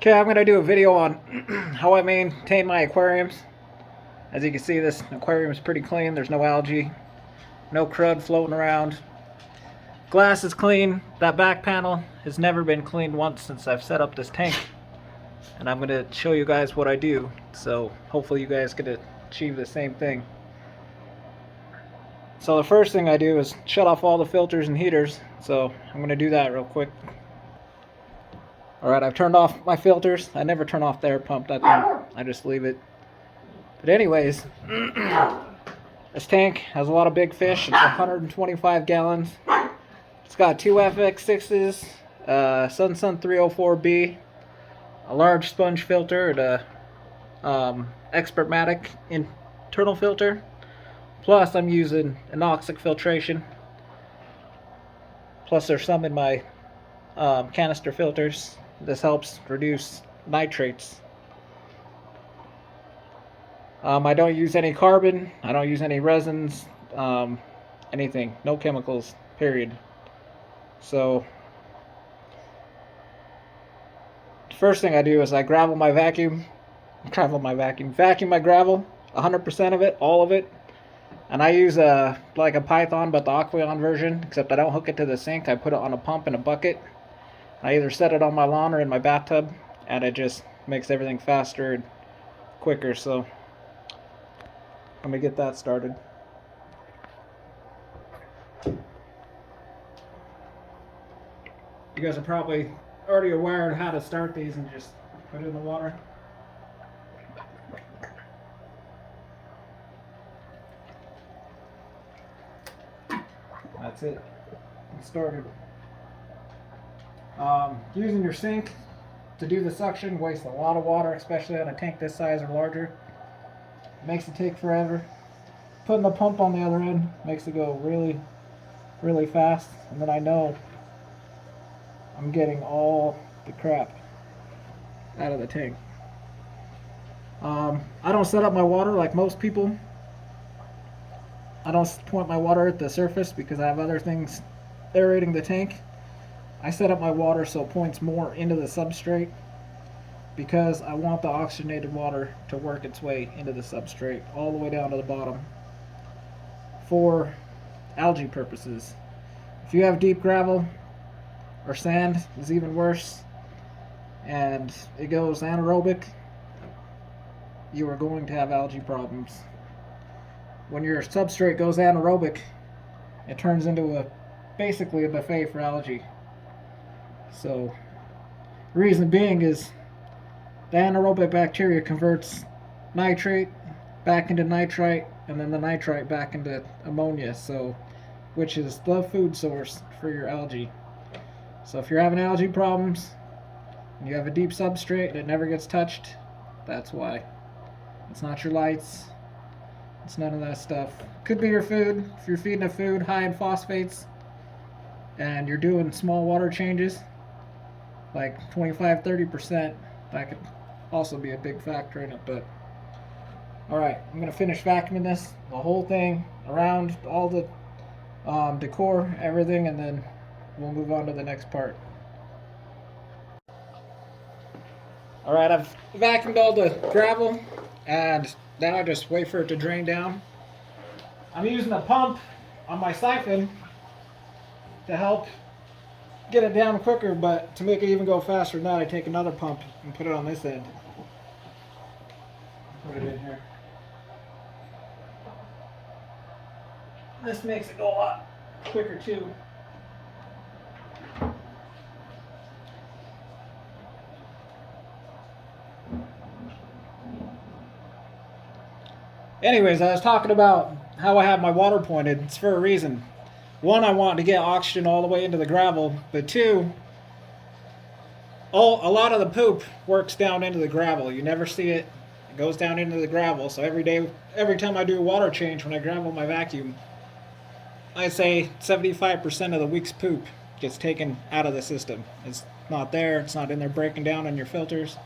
Okay, I'm going to do a video on how I maintain my aquariums. As you can see, this aquarium is pretty clean. There's no algae, no crud floating around. Glass is clean. That back panel has never been cleaned once since I've set up this tank. And I'm going to show you guys what I do. So hopefully you guys can achieve the same thing. So the first thing I do is shut off all the filters and heaters. So I'm going to do that real quick. Alright, I've turned off my filters. I never turn off the air pump, that thing. I just leave it. But anyways, this tank has a lot of big fish. It's 125 gallons. It's got two FX6s, Sun 304B, a large sponge filter, and a Expertmatic internal filter. Plus I'm using anaerobic filtration. Plus there's some in my canister filters. This helps reduce nitrates. I don't use any carbon. I don't use any resins. Anything. No chemicals. Period. So the first thing I do is I vacuum my gravel, 100% of it, all of it. And I use like a Python, but the Aquarium version, except I don't hook it to the sink. I put it on a pump in a bucket. I either set it on my lawn or in my bathtub, and it just makes everything faster and quicker. So let me get that started. You guys are probably already aware of how to start these and just put it in the water. That's it. It started. Using your sink to do the suction wastes a lot of water, especially on a tank this size or larger. It makes it take forever. Putting the pump on the other end makes it go really, really fast, and then I know I'm getting all the crap out of the tank. I don't set up my water like most people. I don't point my water at the surface because I have other things aerating the tank. I set up my water so it points more into the substrate because I want the oxygenated water to work its way into the substrate all the way down to the bottom for algae purposes. If you have deep gravel or sand, it's even worse, and it goes anaerobic, you are going to have algae problems. When your substrate goes anaerobic, it turns into basically a buffet for algae. So, reason being is the anaerobic bacteria converts nitrate back into nitrite, and then the nitrite back into ammonia, so which is the food source for your algae. So if you're having algae problems and you have a deep substrate and it never gets touched, that's why. It's not your lights. It's none of that stuff. Could be your food. If you're feeding a food high in phosphates and you're doing small water changes, like 25-30%, that could also be a big factor in it. But alright, I'm going to finish vacuuming this, the whole thing, around all the decor, everything, and then we'll move on to the next part. Alright, I've vacuumed all the gravel, and now I just wait for it to drain down. I'm using a pump on my siphon to help get it down quicker, but to make it even go faster than that, I take another pump and put it on this end. Put it in here. This makes it go a lot quicker too. Anyways, I was talking about how I have my water pointed. It's for a reason. One, I want to get oxygen all the way into the gravel, but two, a lot of the poop works down into the gravel. You never see it. It goes down into the gravel. So every time I do a water change when I gravel my vacuum, I say 75% of the week's poop gets taken out of the system. It's not there. It's not in there breaking down in your filters.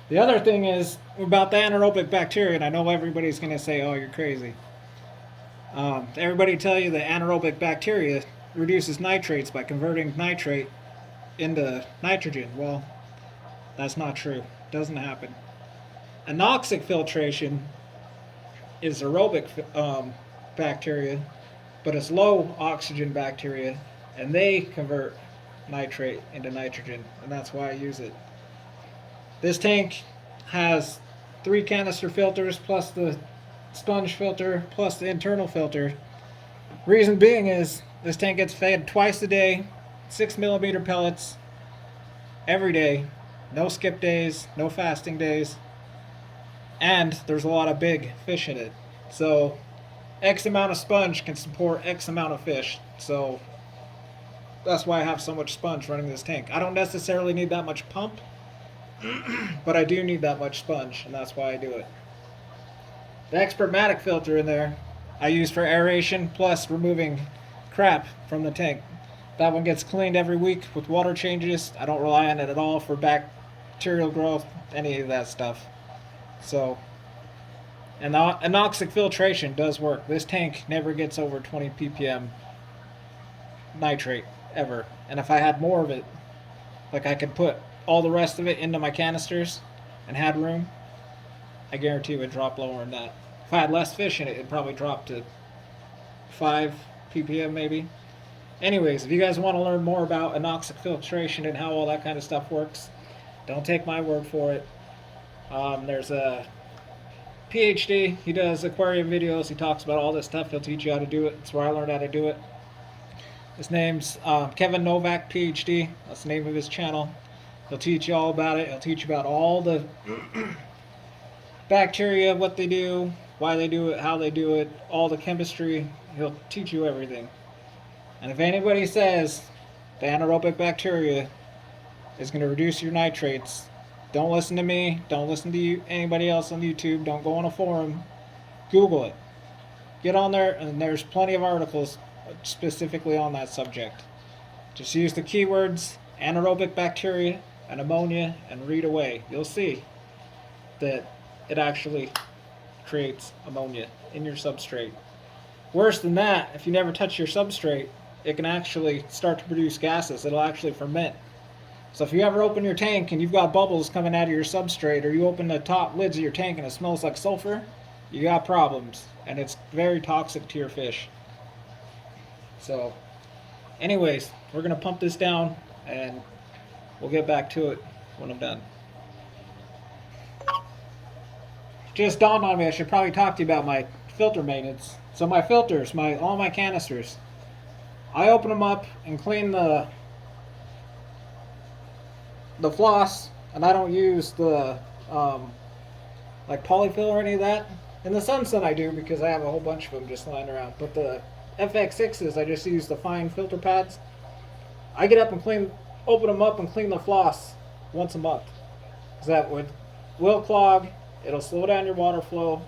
The other thing is about the anaerobic bacteria, and I know everybody's going to say, oh, you're crazy. Everybody tell you that anaerobic bacteria reduces nitrates by converting nitrate into nitrogen. Well, That's not true. Doesn't happen. Anoxic filtration is aerobic bacteria, but it's low oxygen bacteria, and they convert nitrate into nitrogen, and that's why I use it. This tank has 3 canister filters plus the sponge filter plus the internal filter. Reason being is this tank gets fed twice a day, 6mm pellets every day, no skip days, no fasting days, and there's a lot of big fish in it. So X amount of sponge can support X amount of fish. So that's why I have so much sponge running this tank. I don't necessarily need that much pump, but I do need that much sponge, and that's why I do it. The Expertmatic filter in there I use for aeration plus removing crap from the tank. That one gets cleaned every week with water changes. I don't rely on it at all for bacterial growth, any of that stuff. So, and the anoxic filtration does work. This tank never gets over 20 ppm nitrate ever. And if I had more of it, like I could put all the rest of it into my canisters and had room, I guarantee it would drop lower than that. If I had less fish in it, it'd probably drop to 5 ppm maybe. Anyways, if you guys want to learn more about anoxic filtration and how all that kind of stuff works, don't take my word for it. There's a PhD. He does aquarium videos. He talks about all this stuff. He'll teach you how to do it. That's where I learned how to do it. His name's Kevin Novak, PhD. That's the name of his channel. He'll teach you all about it. He'll teach you about all the bacteria, what they do, why they do it, how they do it, all the chemistry. He'll teach you everything. And if anybody says the anaerobic bacteria is going to reduce your nitrates, don't listen to me. Don't listen to anybody else on YouTube. Don't go on a forum. Google it. Get on there, and there's plenty of articles specifically on that subject. Just use the keywords anaerobic bacteria and ammonia and read away. You'll see that it actually creates ammonia in your substrate. Worse than that, if you never touch your substrate, it can actually start to produce gases. It'll actually ferment. So if you ever open your tank and you've got bubbles coming out of your substrate, or you open the top lids of your tank and it smells like sulfur, you got problems, and it's very toxic to your fish. So anyways, we're going to pump this down and we'll get back to it when I'm done. Just dawned on me, I should probably talk to you about my filter maintenance. So my filters, all my canisters, I open them up and clean the floss, and I don't use the like polyfill or any of that. In the Sunset I do, because I have a whole bunch of them just lying around. But the FX6s, I just use the fine filter pads. I get up and open them up and clean the floss once a month. Because that will clog, it'll slow down your water flow,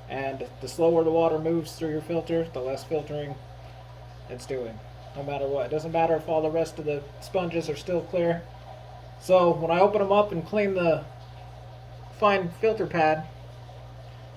and the slower the water moves through your filter, the less filtering it's doing. No matter what. It doesn't matter if all the rest of the sponges are still clear. So when I open them up and clean the fine filter pad,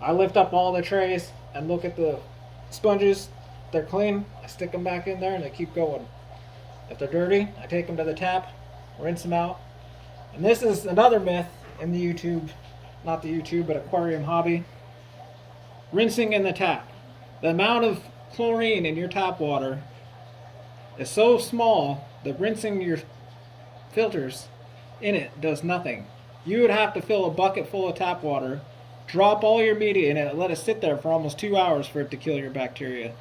I lift up all the trays and look at the sponges. If they're clean, I stick them back in there and they keep going. If they're dirty, I take them to the tap, rinse them out. And this is another myth in the not the YouTube, but aquarium hobby. Rinsing in the tap. The amount of chlorine in your tap water is so small that rinsing your filters in it does nothing. You would have to fill a bucket full of tap water, drop all your media in it, and let it sit there for almost 2 hours for it to kill your bacteria.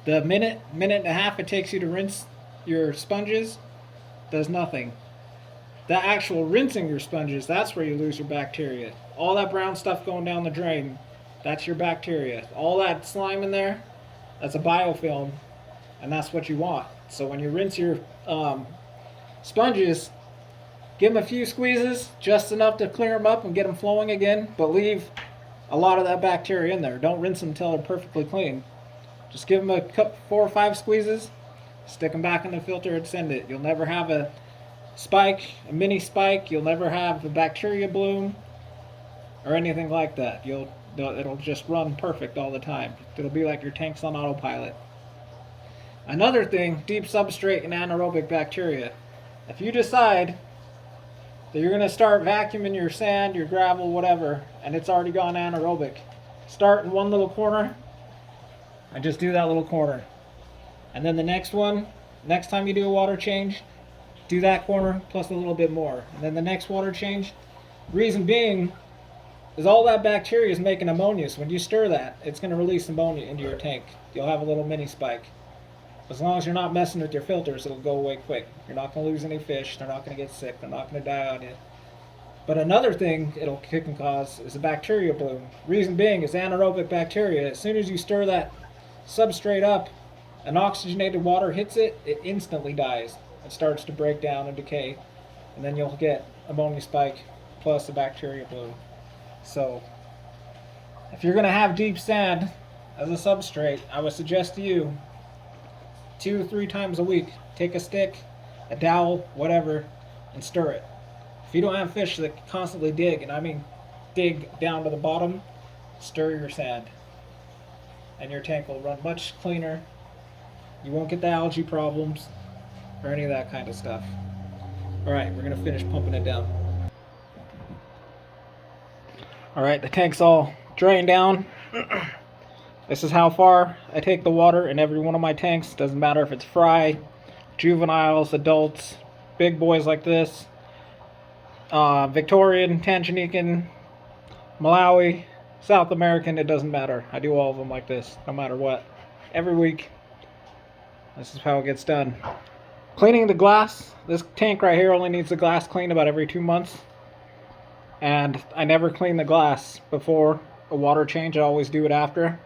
The minute and a half it takes you to rinse your sponges does nothing. The actual rinsing your sponges, that's where you lose your bacteria. All that brown stuff going down the drain, that's your bacteria. All that slime in there, that's a biofilm, and that's what you want. So when you rinse your sponges, give them a few squeezes, just enough to clear them up and get them flowing again, but leave a lot of that bacteria in there. Don't rinse them until they're perfectly clean. Just give them a 4 or 5 squeezes, stick them back in the filter and send it. You'll never have a spike, a mini spike. You'll never have a bacteria bloom or anything like that. It'll just run perfect all the time. It'll be like your tank's on autopilot. Another thing, deep substrate and anaerobic bacteria. If you decide You're going to start vacuuming your sand, your gravel, whatever, and it's already gone anaerobic. Start in one little corner and just do that little corner. And then the next one, next time you do a water change, do that corner plus a little bit more. And then the next water change, reason being is all that bacteria is making ammonia. So when you stir that, it's going to release ammonia into your tank. You'll have a little mini spike. As long as you're not messing with your filters, it'll go away quick. You're not going to lose any fish. They're not going to get sick. They're not going to die on you. But another thing it'll kick and cause is a bacteria bloom. Reason being is anaerobic bacteria. As soon as you stir that substrate up, and oxygenated water hits it, it instantly dies. It starts to break down and decay. And then you'll get ammonia spike plus a bacteria bloom. So, if you're going to have deep sand as a substrate, I would suggest to you 2 to 3 times a week, take a stick, a dowel, whatever, and stir it. If you don't have fish that constantly dig, and I mean dig down to the bottom, stir your sand. And your tank will run much cleaner. You won't get the algae problems or any of that kind of stuff. Alright, we're going to finish pumping it down. Alright, the tank's all drained down. This is how far I take the water in every one of my tanks. Doesn't matter if it's fry, juveniles, adults, big boys like this, Victorian, Tanganyika, Malawi, South American, it doesn't matter. I do all of them like this, no matter what. Every week. This is how it gets done. Cleaning the glass. This tank right here only needs the glass cleaned about every 2 months. And I never clean the glass before a water change. I always do it after.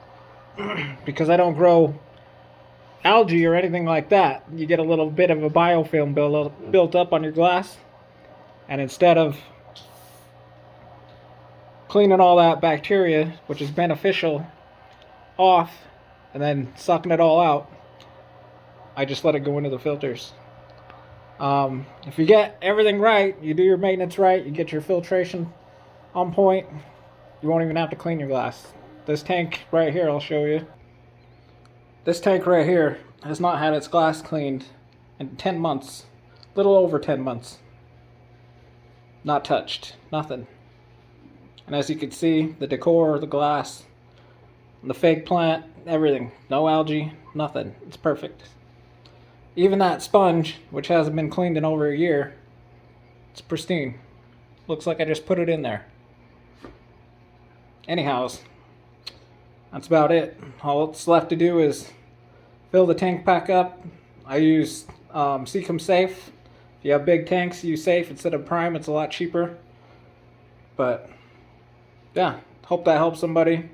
Because I don't grow algae or anything like that. You get a little bit of a biofilm built up on your glass. And instead of cleaning all that bacteria, which is beneficial, off, and then sucking it all out, I just let it go into the filters. If you get everything right, you do your maintenance right, you get your filtration on point, you won't even have to clean your glass. This tank right here, I'll show you. This tank right here has not had its glass cleaned in 10 months. Little over 10 months. Not touched. Nothing. And as you can see, the decor, the glass, the fake plant, everything. No algae, nothing. It's perfect. Even that sponge, which hasn't been cleaned in over a year, it's pristine. Looks like I just put it in there. Anyhows, that's about it. All that's left to do is fill the tank back up. I use Seacom Safe. If you have big tanks, use Safe instead of Prime. It's a lot cheaper. But yeah, hope that helps somebody.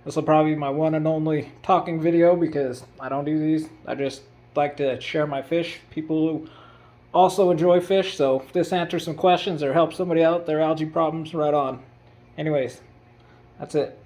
This will probably be my one and only talking video because I don't do these. I just like to share my fish. People who also enjoy fish. So if this answers some questions or helps somebody out their algae problems, right on. Anyways, that's it.